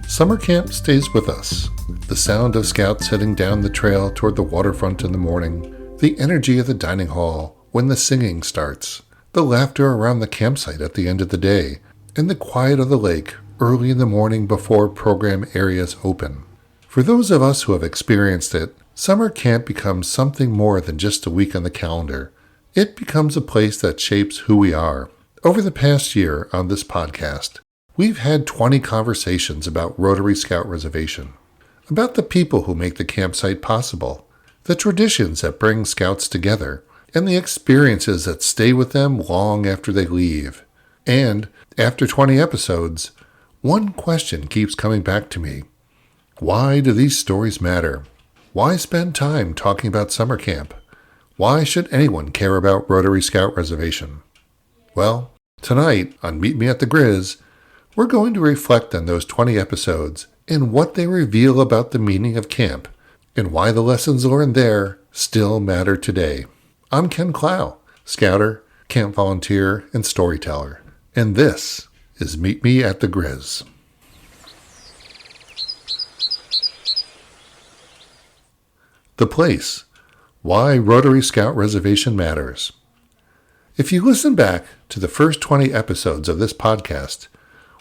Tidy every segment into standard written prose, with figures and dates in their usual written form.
Summer camp stays with us. The sound of scouts heading down the trail toward the waterfront in the morning, the energy of the dining hall when the singing starts, the laughter around the campsite at the end of the day, and the quiet of the lake early in the morning before program areas open. For those of us who have experienced it, summer camp becomes something more than just a week on the calendar. It becomes a place that shapes who we are. Over the past year on this podcast, we've had 20 conversations about Rotary Scout Reservation, about the people who make the campsite possible, the traditions that bring scouts together, and the experiences that stay with them long after they leave. And after 20 episodes, one question keeps coming back to me. Why do these stories matter? Why spend time talking about summer camp? Why should anyone care about Rotary Scout Reservation? Well, tonight on Meet Me at the Grizz, we're going to reflect on those 20 episodes and what they reveal about the meaning of camp and why the lessons learned there still matter today. I'm Ken Clough, scouter, camp volunteer, and storyteller, and this is Meet Me at the Grizz. The place. Why Rotary Scout Reservation matters. If you listen back to the first 20 episodes of this podcast,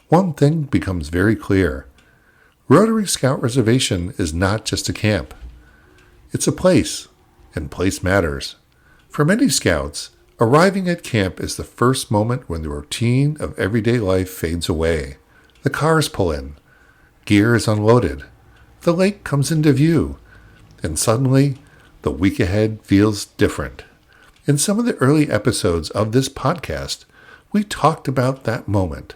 one thing becomes very clear. Rotary Scout Reservation is not just a camp. It's a place, and place matters. For many scouts, arriving at camp is the first moment when the routine of everyday life fades away. The cars pull in, gear is unloaded, the lake comes into view, and suddenly, the week ahead feels different. In some of the early episodes of this podcast, we talked about that moment.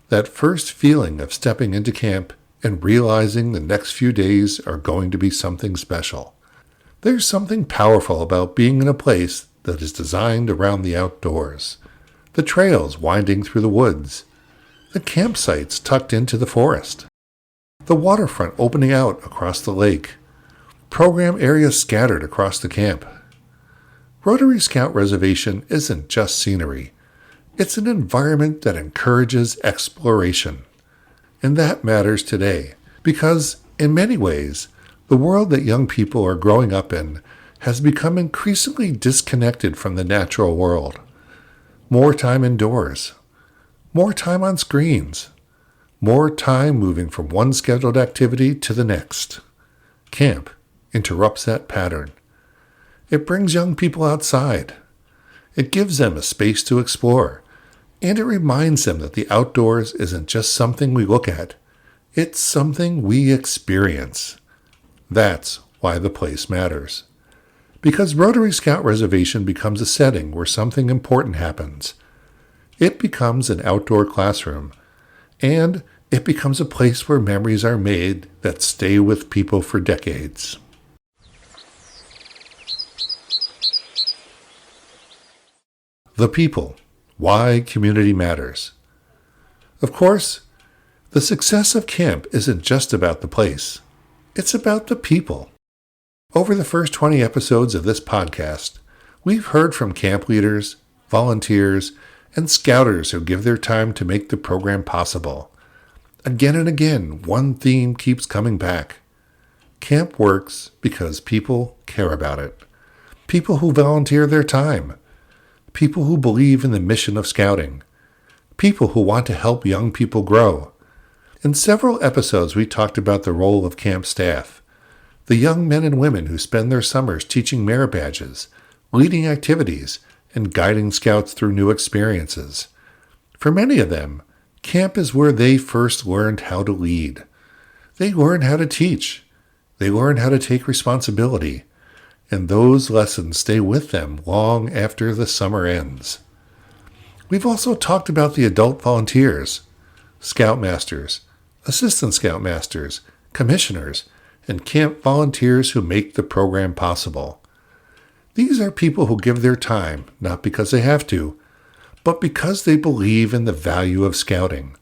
That first feeling of stepping into camp and realizing the next few days are going to be something special. There's something powerful about being in a place that is designed around the outdoors. The trails winding through the woods. The campsites tucked into the forest. The waterfront opening out across the lake. Program areas scattered across the camp. Rotary Scout Reservation isn't just scenery. It's an environment that encourages exploration. And that matters today, because in many ways, the world that young people are growing up in has become increasingly disconnected from the natural world. More time indoors. More time on screens. More time moving from one scheduled activity to the next. Camp interrupts that pattern. It brings young people outside. It gives them a space to explore, and it reminds them that the outdoors isn't just something we look at. It's something we experience. That's why the place matters. Because Rotary Scout Reservation becomes a setting where something important happens. It becomes an outdoor classroom, and it becomes a place where memories are made that stay with people for decades. The people. Why community matters. Of course, the success of camp isn't just about the place. It's about the people. Over the first 20 episodes of this podcast, we've heard from camp leaders, volunteers, and scouters who give their time to make the program possible. Again and again, one theme keeps coming back. Camp works because people care about it. People who volunteer their time. People who believe in the mission of scouting. People who want to help young people grow. In several episodes, we talked about the role of camp staff. The young men and women who spend their summers teaching merit badges, leading activities, and guiding scouts through new experiences. For many of them, camp is where they first learned how to lead. They learn how to teach. They learn how to take responsibility. And those lessons stay with them long after the summer ends. We've also talked about the adult volunteers, scoutmasters, assistant scoutmasters, commissioners, and camp volunteers who make the program possible. These are people who give their time, not because they have to, but because they believe in the value of scouting.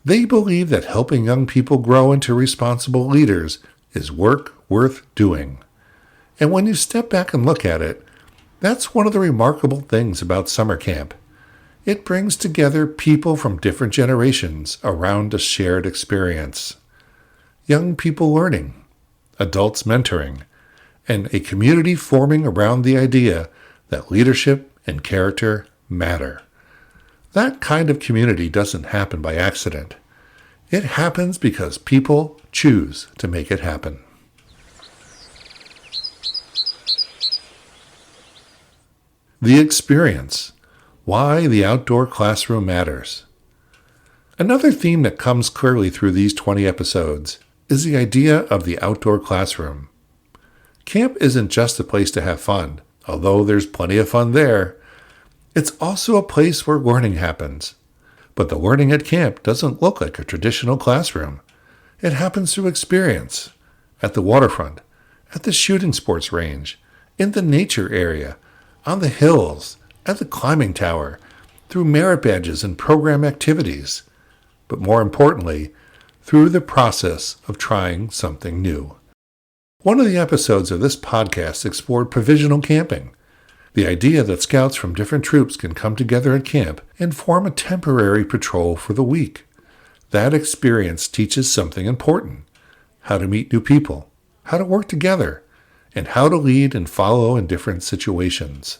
They believe that helping young people grow into responsible leaders is work worth doing. And when you step back and look at it, that's one of the remarkable things about summer camp. It brings together people from different generations around a shared experience. Young people learning, adults mentoring, and a community forming around the idea that leadership and character matter. That kind of community doesn't happen by accident. It happens because people choose to make it happen. The experience. Why the outdoor classroom matters. Another theme that comes clearly through these 20 episodes is the idea of the outdoor classroom. Camp isn't just a place to have fun, although there's plenty of fun there. It's also a place where learning happens. But the learning at camp doesn't look like a traditional classroom. It happens through experience, at the waterfront, at the shooting sports range, in the nature area, on the hills, at the climbing tower, through merit badges and program activities. But more importantly, through the process of trying something new. One of the episodes of this podcast explored provisional camping, the idea that scouts from different troops can come together at camp and form a temporary patrol for the week. That experience teaches something important: how to meet new people, how to work together, and how to lead and follow in different situations.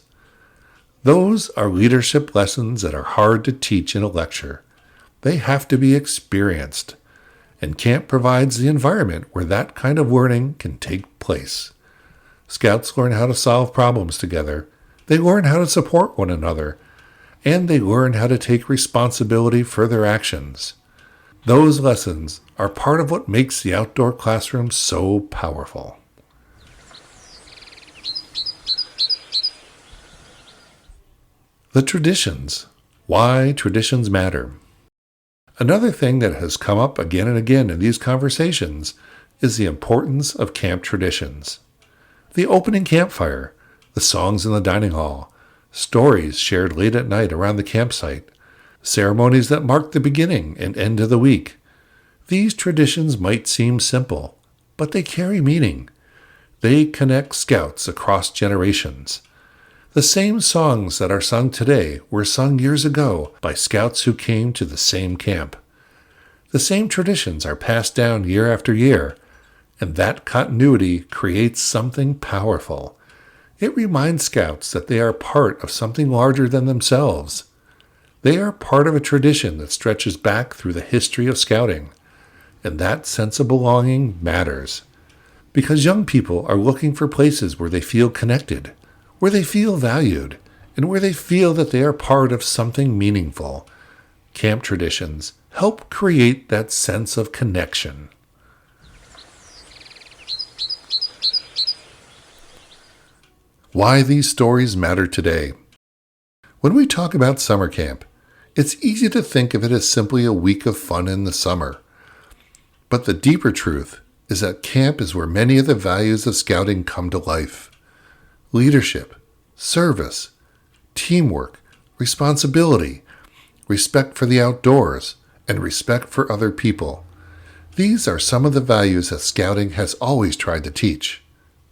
Those are leadership lessons that are hard to teach in a lecture. They have to be experienced, and camp provides the environment where that kind of learning can take place. Scouts learn how to solve problems together, they learn how to support one another, and they learn how to take responsibility for their actions. Those lessons are part of what makes the outdoor classroom so powerful. The traditions. Why traditions matter. Another thing that has come up again and again in these conversations is the importance of camp traditions. The opening campfire, the songs in the dining hall, stories shared late at night around the campsite, ceremonies that mark the beginning and end of the week. These traditions might seem simple, but they carry meaning. They connect scouts across generations. The same songs that are sung today were sung years ago by scouts who came to the same camp. The same traditions are passed down year after year, and that continuity creates something powerful. It reminds scouts that they are part of something larger than themselves. They are part of a tradition that stretches back through the history of scouting, and that sense of belonging matters, because young people are looking for places where they feel connected, where they feel valued, and where they feel that they are part of something meaningful. Camp traditions help create that sense of connection. Why these stories matter today. When we talk about summer camp, it's easy to think of it as simply a week of fun in the summer. But the deeper truth is that camp is where many of the values of scouting come to life. Leadership, service, teamwork, responsibility, respect for the outdoors, and respect for other people. These are some of the values that scouting has always tried to teach.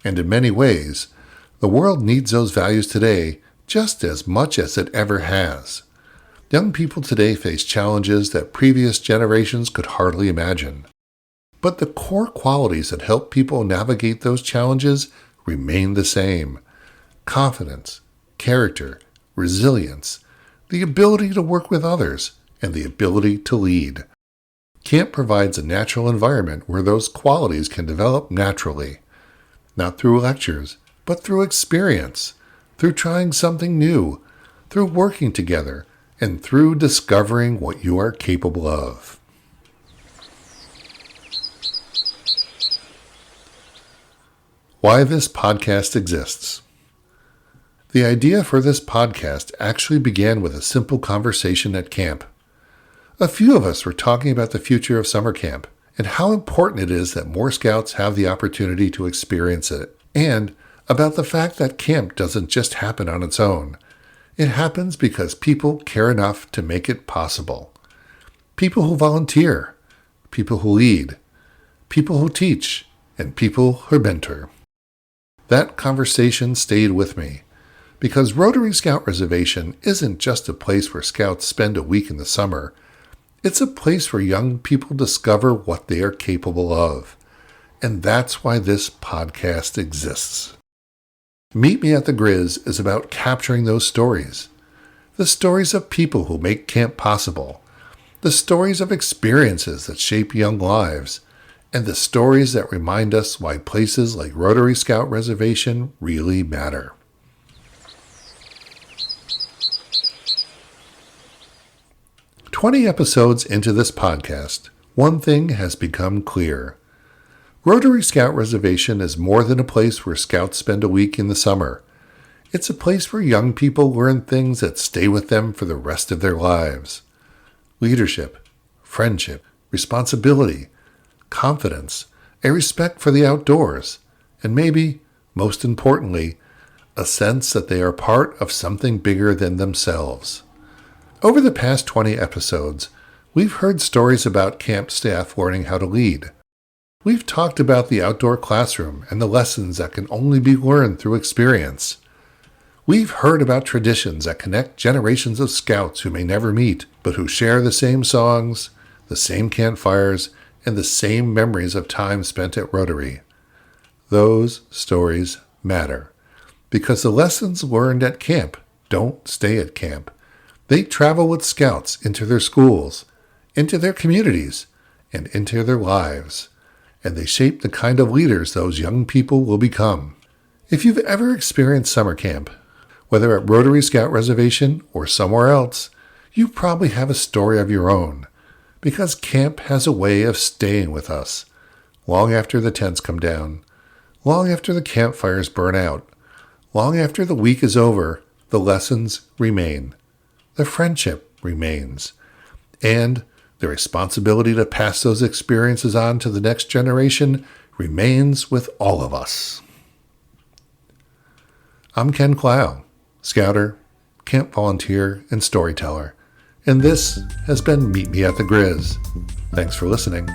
And in many ways, the world needs those values today just as much as it ever has. Young people today face challenges that previous generations could hardly imagine. But the core qualities that help people navigate those challenges remain the same: confidence, character, resilience, the ability to work with others, and the ability to lead. Camp provides a natural environment where those qualities can develop naturally, not through lectures, but through experience, through trying something new, through working together, and through discovering what you are capable of. Why this podcast exists. The idea for this podcast actually began with a simple conversation at camp. A few of us were talking about the future of summer camp and how important it is that more scouts have the opportunity to experience it, and about the fact that camp doesn't just happen on its own. It happens because people care enough to make it possible. People who volunteer, people who lead, people who teach, and people who mentor. That conversation stayed with me Because Rotary Scout Reservation isn't just a place where scouts spend a week in the summer. It's a place where young people discover what they are capable of. And that's why this podcast exists. Meet Me at the Grizz is about capturing those stories. The stories of people who make camp possible. The stories of experiences that shape young lives. And the stories that remind us why places like Rotary Scout Reservation really matter. "20 episodes into this podcast, one thing has become clear. Rotary Scout Reservation is more than a place where scouts spend a week in the summer. It's a place where young people learn things that stay with them for the rest of their lives. Leadership, friendship, responsibility, confidence, a respect for the outdoors, and maybe, most importantly, a sense that they are part of something bigger than themselves. Over the past 20 episodes, we've heard stories about camp staff learning how to lead. We've talked about the outdoor classroom and the lessons that can only be learned through experience. We've heard about traditions that connect generations of scouts who may never meet, but who share the same songs, the same campfires, and the same memories of time spent at Rotary. Those stories matter, because the lessons learned at camp don't stay at camp. They travel with scouts into their schools, into their communities, and into their lives. And they shape the kind of leaders those young people will become. If you've ever experienced summer camp, whether at Rotary Scout Reservation or somewhere else, you probably have a story of your own, because camp has a way of staying with us, long after the tents come down, long after the campfires burn out, long after the week is over. The lessons remain, the friendship remains, and the responsibility to pass those experiences on to the next generation remains with all of us. I'm Ken Clough, Scouter, camp volunteer, and storyteller, and this has been Meet Me at the Grizz. Thanks for listening.